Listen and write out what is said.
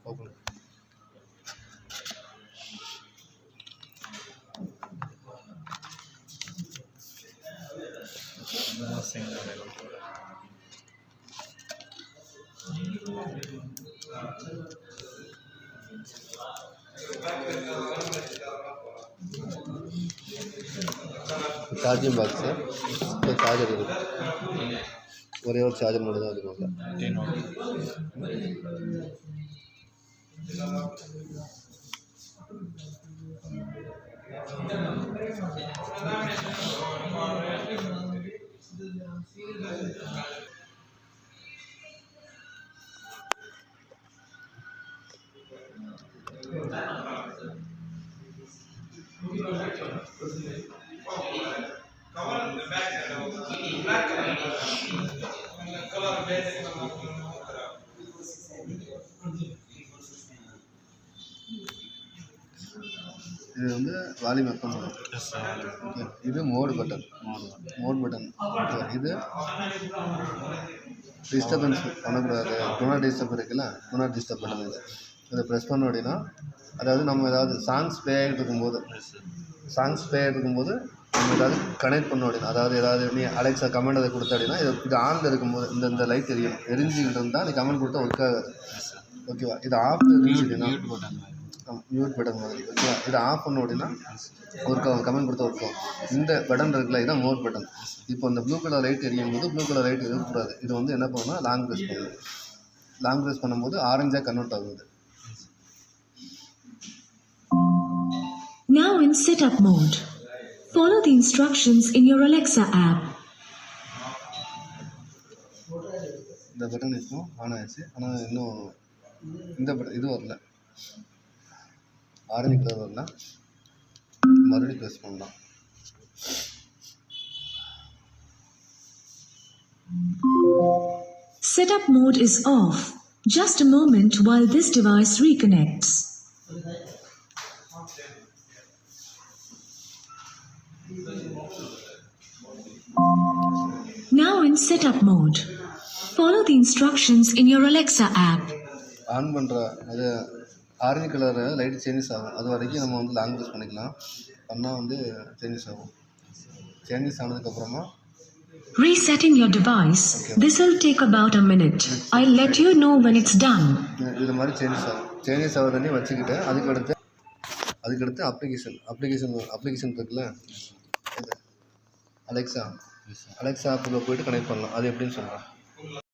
Open. Charging box है तो charger ஒரே ஒரு சார்ஜர் மட்டும் தான் இருக்கும்ல இது வந்து வால்யூம் அப் பண்ணணும். ஓகே, இது மோட் பட்டன். இது டிஸ்டர்பன்ஸ் பண்ணக்கூடாது. டூ நாட் டிஸ்டர்ப் இருக்குல்ல, டூ நாட் டிஸ்டர்ப் பண்ணுங்க. இதை ப்ரெஸ் பண்ண அப்படின்னா, அதாவது நம்ம ஏதாவது சாங்ஸ் ப்ளே ஆகிட்டு இருக்கும்போது நம்ம ஏதாவது கனெக்ட் பண்ண அப்படின்னா, அதாவது நீ அலெக்ஸா கமெண்ட் அதை கொடுத்த அப்படின்னா, இது ஆனில் இருக்கும்போது இந்த லைட் எரியணும். எரிஞ்சிக்கிட்டு இருந்தால் நீ கமெண்ட் கொடுத்தா ஒர்க் ஆகாது. ஓகேவா? இது ஆஃப் இருந்துச்சுன்னா மியூட் பட்டன் மாதிரி. ஓகேவா? இதை ஆஃப் பண்ணோம் அப்படின்னா ஒர்க் ஆகும், கமெண்ட் கொடுத்தா ஒர்க் ஆகும். இந்த பட்டன் இருக்குல்ல, இதுதான் மோட் பட்டன். இப்போ இந்த ப்ளூ கலர் லைட் எரியும் போது ப்ளூ கலர் லைட் இருக்கக்கூடாது. இது வந்து என்ன பண்ணணும்னா லாங் ப்ரெஸ் பண்ணும்போது ஆரஞ்சாக கன்வெர்ட் ஆகுது. Now in setup mode, follow the instructions in your Alexa app. இந்த பட்டன் இப்போ ஆன் ஆயிடுச்சு. ஆனால் இன்னும் இந்த பட்டன் இது வரல, ஆரஞ்சு கலர் வரல. மறுபடியும் ப்ரெஸ் பண்ணலாம். Setup mode is off. Just a moment while this device reconnects. Now in setup mode, follow the instructions in your Alexa app. On பண்ணுற அது ஆரஞ்சு கலர் லைட்டு சேஞ்சஸ் ஆகும். அது வரைக்கும் நம்ம வந்து லாங் ப்ரெஸ் பண்ணிக்கலாம். பண்ணால் வந்து சேஞ்சஸ் ஆகும். சேஞ்சஸ் ஆனதுக்கப்புறமா Resetting your device. Okay. This will take about a minute. I'll let you know when it's done. இது மாதிரி சேஞ்சஸ் ஆகுதுன்னு வச்சுக்கிட்டு அதுக்கடுத்து அப்ளிகேஷன் இருக்குல்ல, அலெக்ஸா ஆப்புக்குள்ளே போய்ட்டு கனெக்ட் பண்ணலாம். அது எப்படின்னு சொல்கிறேன்.